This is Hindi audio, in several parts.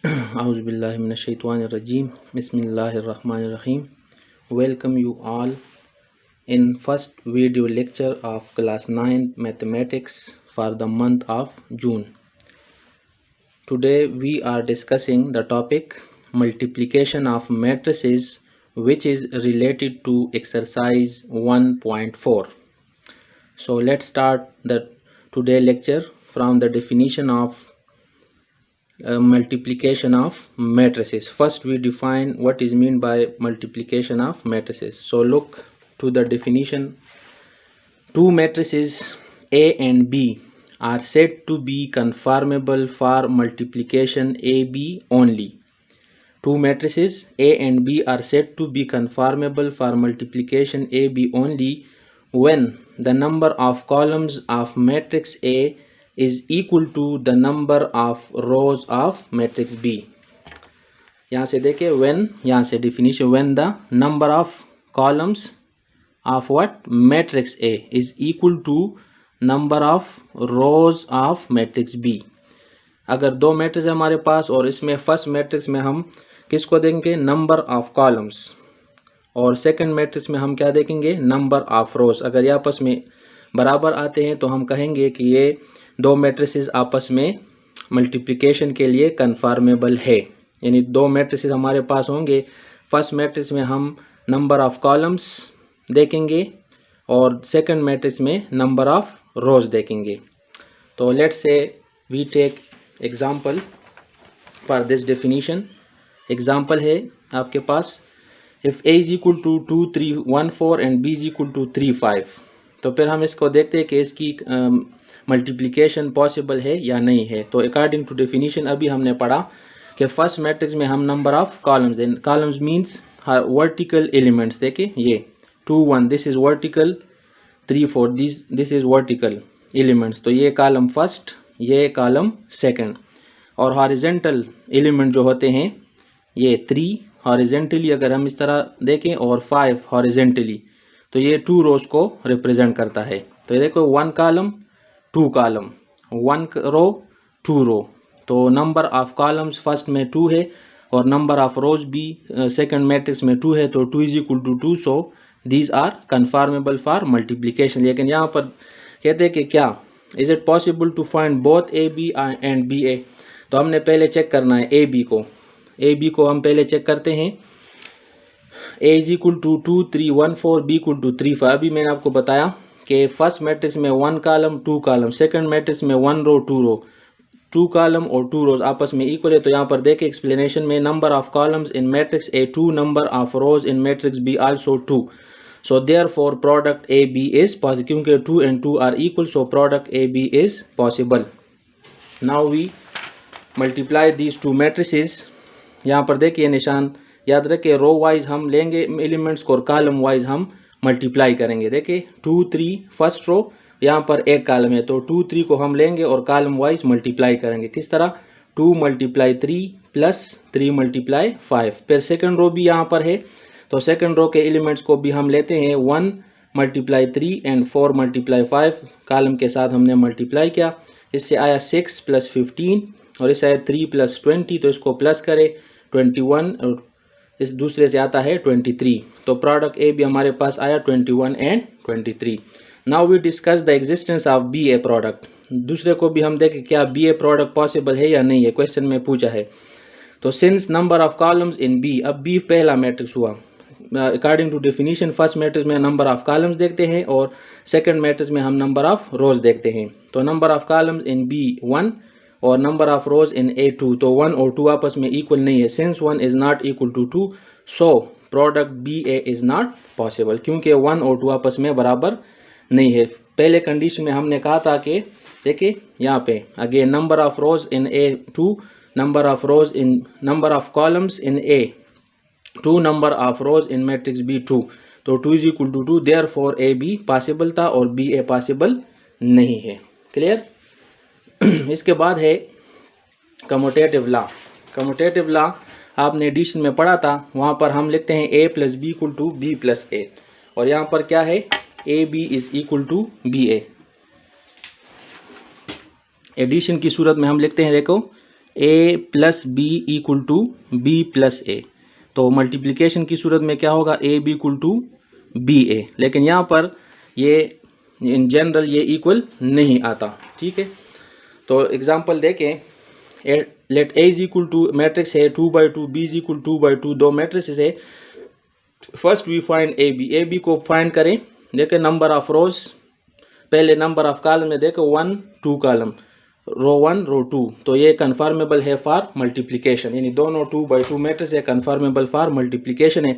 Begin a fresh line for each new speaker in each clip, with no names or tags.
Auzubillahiminash-shaytanir-rajim. Bismillahir-rahmanir-rahim. Welcome you all in first video lecture of class 9 mathematics for the month of June. Today we are discussing the topic multiplication of matrices, which is related to exercise 1.4. So let's start the today lecture from the definition of multiplication of matrices. First we define what is meant by multiplication of matrices. So look to the definition. Two matrices A and B are said to be conformable for multiplication AB only. Two matrices A and B are said to be conformable for multiplication AB only when the number of columns of matrix A is equal to the number of rows of matrix B. यहाँ से देखिए when, यहाँ से definition when the number of columns of what matrix A is equal to number of rows of matrix B. अगर दो मैट्रिक्स है हमारे पास और इसमें फर्स्ट मैट्रिक्स में हम किसको देंगे नंबर ऑफ कॉलम्स और सेकंड मैट्रिक्स में हम क्या देखेंगे नंबर ऑफ रोज। अगर ये आपस में बराबर आते हैं तो हम कहेंगे कि ये दो मैट्रिसेस आपस में मल्टीप्लिकेशन के लिए कन्फॉर्मेबल है। यानी दो मैट्रिसेस हमारे पास होंगे, फर्स्ट मैट्रिक्स में हम नंबर ऑफ कॉलम्स देखेंगे और सेकंड मैट्रिक्स में नंबर ऑफ रोज देखेंगे। तो let's say we take example for this definition. Example है आपके पास if a is equal to 2 3 1 4 and b is equal to 3 5। तो फिर हम इसको देखते हैं कि इसकी मल्टीप्लिकेशन पॉसिबल है या नहीं है। तो अकॉर्डिंग टू डेफिनेशन अभी हमने पढ़ा कि फर्स्ट मैट्रिक्स में हम number of columns, columns means vertical elements. देखिए ये 2 1 this is vertical, 3 4 this is vertical elements. तो ये कॉलम फर्स्ट, ये कॉलम सेकंड। और हॉरिजेंटल एलिमेंट जो होते हैं ये 3 हॉरिजेंटली अगर हम इस तरह देखें और 5 हॉरिजेंटली, तो ये 2 रोज को रिप्रेजेंट करता है। तो ये देखो 1 कॉलम 2 कॉलम, 1 रो 2 रो। तो नंबर ऑफ कॉलम्स फर्स्ट में 2 है और नंबर ऑफ रोज भी सेकंड मैट्रिक्स में 2 है, तो 2 is equal to 2। So these are conformable for multiplication. लेकिन यहाँ पर कहते हैं कि क्या is it possible to find both A B and B A. तो हमने पहले चेक करना है ए बी को। ए बी को हम पहले चेक करते हैं। A is equal to 2 3 1 4, B equal to 3 5। अभी मैंने आपको बताया कि फर्स्ट मैट्रिक्स में 1 कॉलम 2 कॉलम, सेकंड मैट्रिक्स में 1 रो 2 रो, 2 कॉलम और 2 रोज आपस में इक्वल है। तो यहाँ पर देखिए एक्सप्लेनेशन में number of columns in matrix A 2, number of rows in matrix B also 2। So therefore product A B is possible, क्योंकि 2 and 2 are equal, so product A B is possible. Now we multiply these two matrices. यहाँ पर देखिए निशान याद रखिए, रो वाइज हम लेंगे एलिमेंट्स को और कॉलम वाइज हम मल्टीप्लाई करेंगे। देखिए 2 3 फर्स्ट रो, यहाँ पर एक कॉलम है तो 2 3 को हम लेंगे और कॉलम वाइज मल्टीप्लाई करेंगे। किस तरह 2 × 3 प्लस 3 × 5। फिर सेकंड रो भी यहाँ पर है तो सेकंड रो के एलिमेंट्स को भी हम लेते हैं 1 × 3 एंड 4 × 5। कॉलम के साथ हमने मल्टीप्लाई किया, इससे आया 6 + 15 और इससे आया 3 + 20। तो इसको प्लस करें 21 और इस दूसरे से आता है 23। तो प्रोडक्ट ए भी हमारे पास आया 21 and 23। Now we discuss the existence of B A product. दूसरे को भी हम देखें क्या बी ए प्रोडक्ट पॉसिबल है या नहीं है, क्वेश्चन में पूछा है। तो since number of columns in B, अब बी पहला मैट्रिक्स हुआ। According to definition first matrix में नंबर ऑफ कॉलम्स देखते हैं और सेकंड मैट्रिक्स में हम नंबर ऑफ रोज देखते हैं। तो number of columns in B 1 और number of rows in A 2। तो 1 और 2 आपस में इक्वल नहीं है। Since 1 is not equal to 2, so product B A is not possible, क्योंकि 1 और 2 आपस में बराबर नहीं है। पहले कंडीशन में हमने कहा था कि देखिए यहाँ पे again number of rows in A 2, number of rows in number of columns in A 2, number of rows in matrix B 2। तो 2 is equal to 2, therefore A B possible था और बी ए पॉसिबल नहीं है। क्लियर। इसके बाद है कम्यूटेटिव लॉ। कम्यूटेटिव लॉ आपने एडिशन में पढ़ा था, वहाँ पर हम लिखते हैं a + b = b + a। और यहाँ पर क्या है A B is equal to B A. Addition की सूरत में हम लिखते हैं, देखो A plus B equal to B plus A. तो मल्टीप्लिकेशन की सूरत में क्या होगा, A B equal to B A. लेकिन यहाँ पर ये इन जनरल ये इक्वल नहीं आता, ठीक है। तो एग्जांपल देखें, let A is equal to matrix है 2/2, बी इज इक्वल 2/2, दो मैट्रिक्स है। First we find A B को फाइंड करें। देखें नंबर ऑफ रोज, पहले नंबर ऑफ कॉलम में देखो 1 2 कॉलम, रो 1 रो 2, तो ये कन्फर्मेबल है फॉर मल्टीप्लिकेशन, यानी दोनों 2/2 मैट्रिक्स है, कन्फर्मेबल फॉर मल्टीप्लिकेशन है।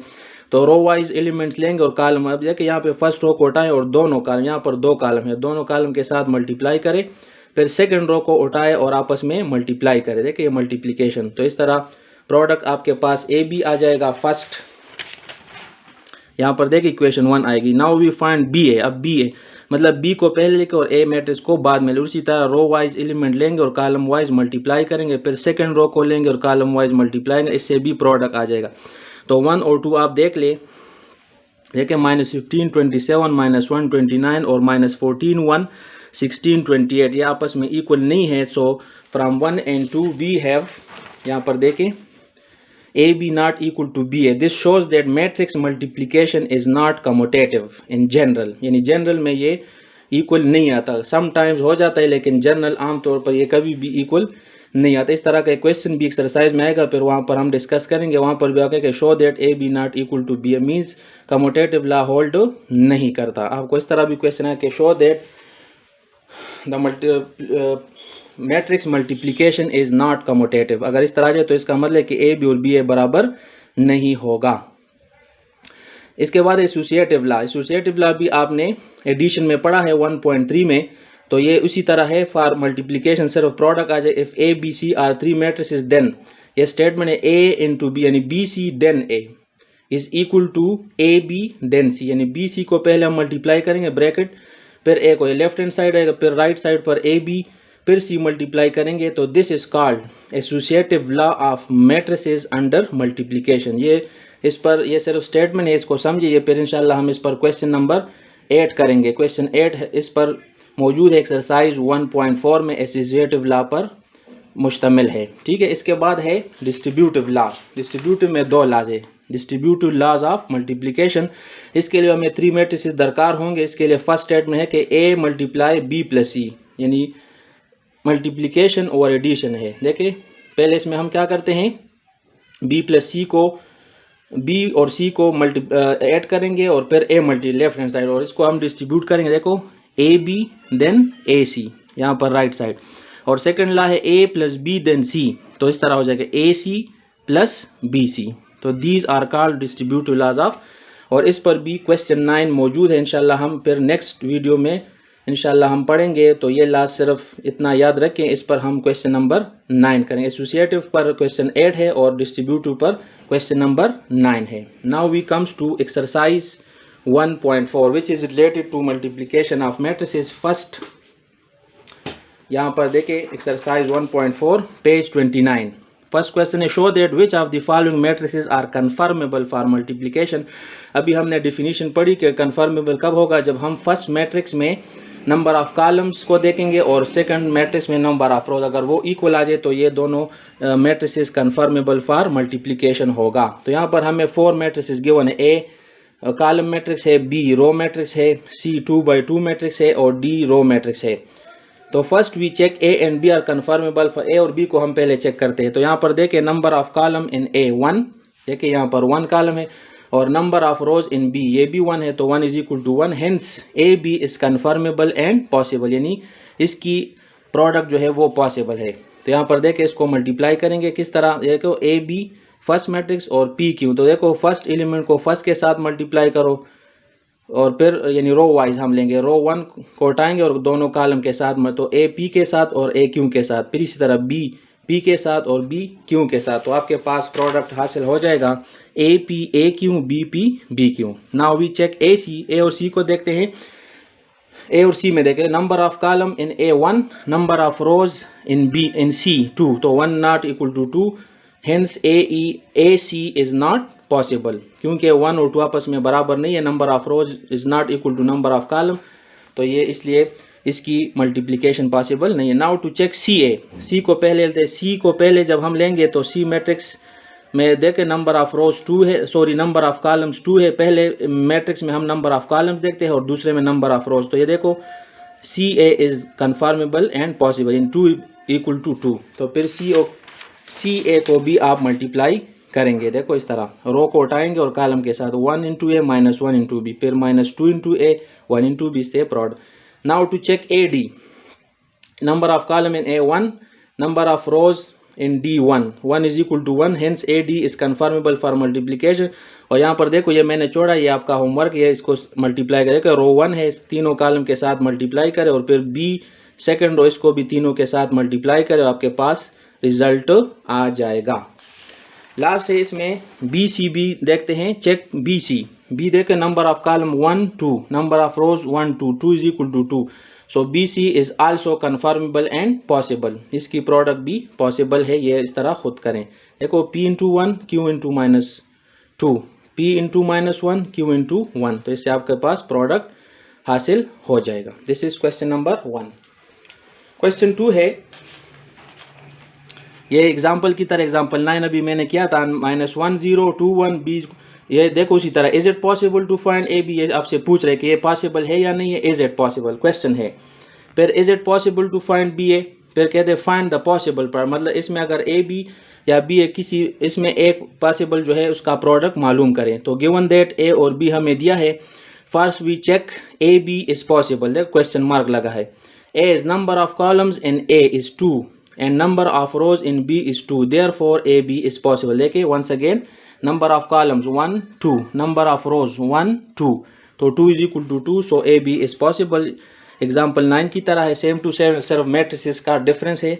तो रो वाइज एलिमेंट्स लेंगे और कॉलम, अब देखिए यहाँ पे फर्स्ट रो को उठाएं और दोनों कॉलम, यहाँ पर दो कॉलम है, दोनों कॉलम के साथ मल्टीप्लाई करें, फिर सेकंड रो को उठाए और आपस में मल्टीप्लाई करें। देखिए ये मल्टीप्लिकेशन। तो इस तरह प्रोडक्ट आपके पास ए बी आ जाएगा फर्स्ट, यहाँ पर देखिए इक्वेशन 1 आएगी। नाउ वी फाइंड बी ए। अब बी ए मतलब बी को पहले लिखे और ए मैट्रिक्स को बाद में। उसी तरह रो वाइज एलिमेंट लेंगे और कॉलम वाइज मल्टीप्लाई करेंगे, फिर सेकंड रो को लेंगे और कॉलम वाइज मल्टीप्लाई करेंगे, इससे भी प्रोडक्ट आ जाएगा। तो 1 और 2 आप देख ले, देखिए -15 27, -1 29 और -14 1 16 28, ये आपस में इक्वल नहीं है। So from 1 and 2 we have, यहाँ पर देखें A B not equal to B A. This shows that matrix multiplication is not commutative in general, यानी जनरल में ये इक्वल नहीं आता, समटाइम्स हो जाता है लेकिन जनरल आमतौर पर ये कभी भी इक्वल नहीं आता। इस तरह का क्वेश्चन भी एक्सरसाइज में आएगा, फिर वहाँ पर हम डिस्कस करेंगे। वहाँ पर भी आगे कि show that A B not equal to B A means commutative law hold नहीं करता। आपको इस तरह भी क्वेश्चन है कि show that the matrix multiplication is not commutative. अगर इस तरह जाए तो इसका मतलब है कि ए बी और बी ए बराबर नहीं होगा। इसके बाद एसोसिएटिव लॉ। एसोसिएटिव लॉ भी आपने एडिशन में पढ़ा है 1.3 में, तो ये उसी तरह है फॉर मल्टीप्लिकेशन, सिर्फ प्रोडक्ट आ जाए। If A B C are 3 matrices then, ये स्टेटमेंट है ए इंटू बी यानी B C then A is equal to A B then C, यानी बी सी को पहले हम मल्टीप्लाई करेंगे ब्रैकेट, फिर ए को लेफ्ट हैंड साइड आएगा, फिर राइट साइड पर ए बी, फिर सी मल्टीप्लाई करेंगे। तो this is called associative law of matrices under multiplication. ये इस पर ये सिर्फ स्टेटमेंट है, इसको समझिए। फिर इंशाल्लाह हम इस पर क्वेश्चन नंबर 8 करेंगे। क्वेश्चन 8 इस पर मौजूद है, एक्सरसाइज 1.4 में एसोसिएटिव लॉ पर मुश्तमिल है, ठीक है। इसके बाद है डिस्ट्रीब्यूटिव लॉ। डिस्ट्रीब्यूटिव में दो लॉज है, डिस्ट्रीब्यूटिव लॉज ऑफ मल्टीप्लिकेशन। इसके लिए हमें 3 मैट्रिसेस दरकार होंगे। इसके लिए फर्स्ट स्टेटमेंट है कि ए मल्टीप्लाई बी प्लस सी, यानी मल्टीप्लिकेशन और एडिशन है। देखिए पहले इसमें हम क्या करते हैं, बी प्लस सी को, बी और सी को ऐड करेंगे और फिर a multi left hand side, और इसको हम डिस्ट्रीब्यूट करेंगे। देखो ए बी देन ए सी यहाँ पर राइट साइड, और सेकंड लॉ है ए प्लस बी देन सी, तो इस तरह हो जाएगा ए सी प्लस बी सी। तो these are called distributive laws of, और इस पर भी क्वेश्चन 9 मौजूद है। इंशाल्लाह हम फिर नेक्स्ट वीडियो में इंशाल्लाह हम पढ़ेंगे। तो ये लॉज सिर्फ इतना याद रखें, इस पर हम क्वेश्चन नंबर 9 करेंगे। एसोसिएटिव पर क्वेश्चन 8 है और डिस्ट्रीब्यूटिव पर क्वेश्चन नंबर 9 है। Now we comes to exercise 1.4 which is related to multiplication of matrices. First यहाँ पर देखें एक्सरसाइज 1.4 पेज 29। फर्स्ट क्वेश्चन है show that which of the following matrices are conformable for multiplication. अभी हमने डिफिनीशन पढ़ी कि कन्फर्मेबल कब होगा, जब हम फर्स्ट मैट्रिक्स में नंबर ऑफ कॉलम्स को देखेंगे और सेकंड मैट्रिक्स में नंबर ऑफ रोज, अगर वो इक्वल आ जाए तो ये दोनों मैट्रिसेस कन्फर्मेबल फॉर मल्टीप्लिकेशन होगा। तो यहाँ पर हमें 4 मैट्रिसेस गिवन है। ए कॉलम मैट्रिक्स है, बी रो मैट्रिक्स है, सी 2/2 मैट्रिक्स है और डी रो मैट्रिक्स है। तो first we check A and B are conformable. For A और बी को हम पहले चेक करते हैं। तो यहाँ पर देखिए number of column in A 1, देखिए यहाँ पर 1 कॉलम है, और number of rows in B, ये भी 1 है, तो 1 is equal to 1। Hence A B is conformable and possible, यानी इसकी प्रोडक्ट जो है वो पॉसिबल है। तो यहाँ पर देखिए इसको मल्टीप्लाई करेंगे किस तरह, देखो ए बी फर्स्ट मैट्रिक्स और पी क्यू, तो देखो फर्स्ट एलिमेंट को फर्स्ट के साथ मल्टीप्लाई करो और फिर यानी रो वाइज हम लेंगे, रो 1 को उठाएंगे और दोनों कॉलम के साथ, तो ए पी के साथ और ए क्यू के साथ, फिर इसी तरह बी पी के साथ और बी क्यू के साथ। तो आपके पास प्रोडक्ट हासिल हो जाएगा A P A Q B P B Q. Now we check A C. A और सी को देखते हैं। ए और सी में देखें number of column in A 1, number of rows in B in C 2, तो 1 not equal to 2। Hence A C is not possible, क्योंकि 1 और 2 आपस में बराबर नहीं है। Number of rows is not equal to number of column, तो ये इसलिए इसकी मल्टीप्लिकेशन पॉसिबल नहीं है। Now to check C A, C को पहले लेते हैं। सी को पहले जब हम लेंगे तो सी मैट्रिक्स में देखें नंबर ऑफ रोज 2 है, सॉरी नंबर ऑफ कॉलम्स 2 है। पहले मैट्रिक्स में हम नंबर ऑफ कॉलम्स देखते हैं और दूसरे में नंबर ऑफ रोज। तो ये देखो C A is conformable and possible in 2 equal to 2। तो फिर सी ए को भी आप मल्टीप्लाई करेंगे। देखो इस तरह रो को उठाएंगे और कॉलम के साथ 1 into A minus 1 into B, फिर minus 2 into A 1 into B से product. Now to check A D, number of column in A 1, number of rows in D1, 1 is equal to 1, hence AD is conformable for multiplication। और यहाँ पर देखो ये मैंने छोड़ा, ये आपका होमवर्क है, इसको मल्टीप्लाई करेगा। रो 1 है, इस तीनों कॉलम के साथ मल्टीप्लाई करें और फिर B सेकंड रो इसको भी तीनों के साथ मल्टीप्लाई करें और आपके पास रिजल्ट आ जाएगा। लास्ट है इसमें BCB देखते हैं। चेक BC, B देखें number of column 1 2, number of rose 1 2, 2 is equal to 2। So BC is also conformable and possible, इसकी प्रोडक्ट भी पॉसिबल है। ये इस तरह खुद करें। देखो P into 1 Q into minus 2, P into minus 1 Q into 1, तो इससे आपके पास प्रोडक्ट हासिल हो जाएगा। This is question number 1। Question 2 है, ये एग्जाम्पल की तरह एग्जाम्पल 9 अभी मैंने किया था, माइनस 1 0 2 1 B। ये देखो उसी तरह is it possible to find A B, ये आपसे पूछ रहे कि ये पॉसिबल है या नहीं है, इज इट पॉसिबल क्वेश्चन है। फिर is it possible to find B A, फिर कहते हैं फाइंड द पॉसिबल पार्ट, मतलब इसमें अगर ए बी या बी ए किसी इसमें एक पॉसिबल जो है उसका प्रोडक्ट मालूम करें। तो गिवन दैट ए और बी हमें दिया है, first we check A B is possible, देखो क्वेश्चन मार्क लगा है। A is number of columns in A is 2 and number of rows in B is 2, therefore A B is possible. देखिए once again number of columns 1 2, number of rows 1 2, तो 2 is equal to 2, so AB is possible। Example 9 की तरह है, सेम टू सेम, सिर्फ मैट्रिसेस का डिफरेंस है।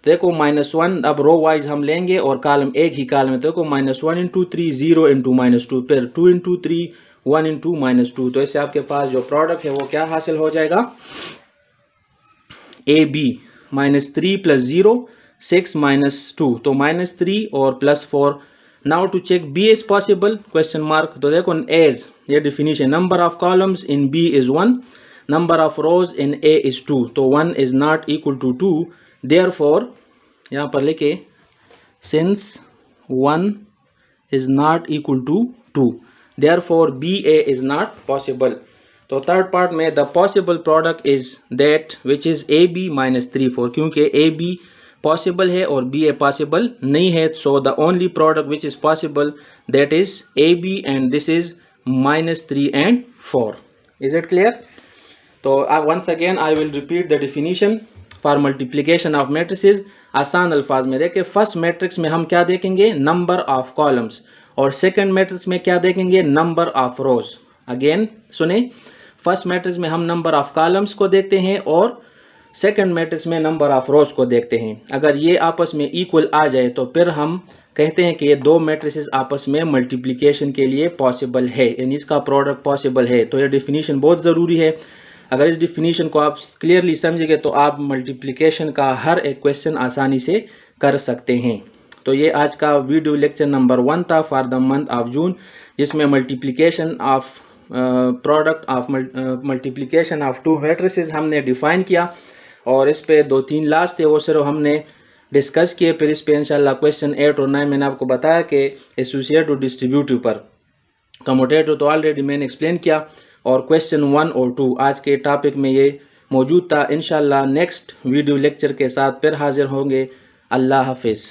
देखो माइनस 1 अब रो वाइज हम लेंगे और कॉलम एक ही कॉलम है। देखो माइनस 1 इंटू 3 0 इंटू माइनस 2, फिर 2 इंटू 3 1 इंटू माइनस 2, तो इससे आपके पास जो प्रोडक्ट है वो क्या हासिल हो जाएगा, AB माइनस 3 प्लस 0 6 माइनस 2, तो माइनस 3 और plus 4। Now to check B is possible question mark, तो देखो एज ये definition, number of columns in B is 1, number of rows in A is 2, तो 1 is not equal to 2, therefore यहाँ पर लिखे since 1 is not equal to 2, therefore BA is not possible. तो थर्ड पार्ट में the possible product is that which is AB minus 3 4, क्योंकि AB पॉसिबल है और BA पॉसिबल नहीं है, so the only product which is possible that is AB and this is minus 3 and 4। Is it clear? तो once again I will repeat the definition for multiplication of matrices. आसान अल्फाज में देखें, फर्स्ट मैट्रिक्स में हम क्या देखेंगे, नंबर ऑफ कॉलम्स, और सेकंड मैट्रिक्स में क्या देखेंगे, नंबर ऑफ रोज। अगेन सुने, फर्स्ट मैट्रिक्स में हम नंबर ऑफ कॉलम्स को देखते हैं और सेकंड मैट्रिक्स में नंबर ऑफ रोज को देखते हैं। अगर ये आपस में इक्वल आ जाए तो फिर हम कहते हैं कि ये दो मैट्रिसेस आपस में मल्टीप्लिकेशन के लिए पॉसिबल है, यानी इसका प्रोडक्ट पॉसिबल है। तो ये डिफिनीशन बहुत ज़रूरी है। अगर इस डिफिनीशन को आप क्लियरली समझेंगे तो आप मल्टीप्लिकेशन का हर एक क्वेश्चन आसानी से कर सकते हैं। तो ये आज का वीडियो लेक्चर नंबर 1 था for the month of June, जिसमें multiplication of product of multiplication of two matrices हमने डिफाइन किया, और इस पे 2-3 लास्ट थे वो सिर्फ हमने डिस्कस किए। फिर इस पे इंशाल्लाह क्वेश्चन 8 और 9 मैंने आपको बताया कि एसोसिएट और डिस्ट्रीब्यूटिव पर, कम्यूटेटिव तो ऑलरेडी मैंने एक्सप्लेन किया, और क्वेश्चन 1 और 2 आज के टॉपिक में ये मौजूद था। इंशाल्लाह नेक्स्ट वीडियो लेक्चर के साथ फिर हाजिर होंगे। अल्लाह हाफिज़।